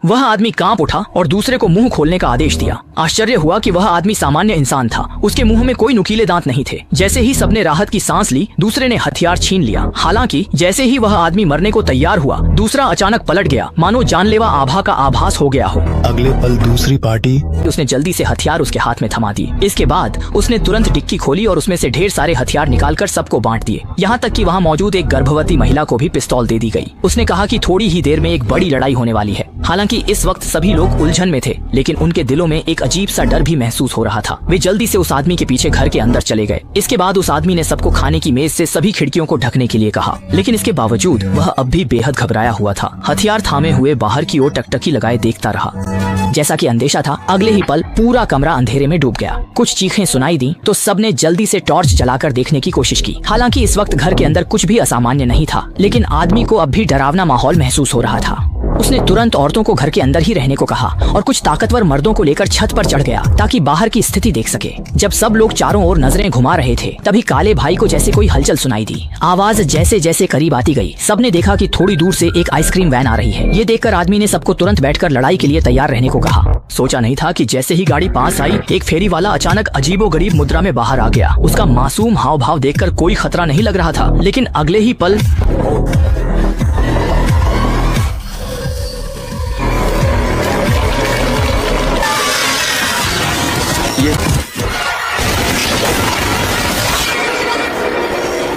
वह आदमी कांप उठा और दूसरे को मुंह खोलने का आदेश दिया। आश्चर्य हुआ कि वह आदमी सामान्य इंसान था। उसके मुंह में कोई नुकीले दांत नहीं थे। जैसे ही सबने राहत की सांस ली, दूसरे ने हथियार छीन लिया। हालांकि जैसे ही वह आदमी मरने को तैयार हुआ, दूसरा अचानक पलट गया, मानो जानलेवा आभा का आभास हो गया हो। अगले पल दूसरी पार्टी उसने जल्दी से हथियार उसके हाथ में थमा दिए। इसके बाद उसने तुरंत डिक्की खोली और उसमें से ढेर सारे हथियार निकालकर सबको बांट दिए। यहाँ तक कि वहाँ मौजूद एक गर्भवती महिला को भी पिस्तौल दे दी गई। उसने कहा कि थोड़ी ही देर में एक बड़ी लड़ाई होने वाली है। हालांकि इस वक्त सभी लोग उलझन में थे, लेकिन उनके दिलों में एक अजीब सा डर भी महसूस हो रहा था। वे जल्दी से उस आदमी के पीछे घर के अंदर चले गए। इसके बाद उस आदमी ने सबको खाने की मेज से सभी खिड़कियों को ढकने के लिए कहा, लेकिन इसके बावजूद वह अब भी बेहद घबराया हुआ था। हथियार थामे हुए बाहर की ओर टकटकी लगाए देखता रहा। जैसा कि अंदेशा था, अगले ही पल पूरा कमरा अंधेरे में डूब गया। कुछ चीखें सुनाई दी तो सबने जल्दी से टॉर्च जलाकर देखने की कोशिश की। हालांकि इस वक्त घर के अंदर कुछ भी असामान्य नहीं था, लेकिन आदमी को अब भी डरावना माहौल महसूस हो रहा था। उसने तुरंत औरतों को घर के अंदर ही रहने को कहा और कुछ ताकतवर मर्दों को लेकर छत पर चढ़ गया ताकि बाहर की स्थिति देख सके। जब सब लोग चारों ओर नजरें घुमा रहे थे, तभी काले भाई को जैसे कोई हलचल सुनाई दी। आवाज जैसे जैसे करीब आती गई, सबने देखा कि थोड़ी दूर से एक आइसक्रीम वैन आ रही है। ये देखकर आदमी ने सबको तुरंत बैठकर लड़ाई के लिए तैयार रहने को कहा। सोचा नहीं था कि जैसे ही गाड़ी पास आई, एक फेरी वाला अचानक अजीबोगरीब मुद्रा में बाहर आ गया। उसका मासूम हाव भाव देखकर कोई खतरा नहीं लग रहा था, लेकिन अगले ही पल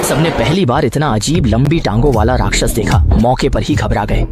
सबने पहली बार इतना अजीब लंबी टांगों वाला राक्षस देखा। मौके पर ही घबरा गए।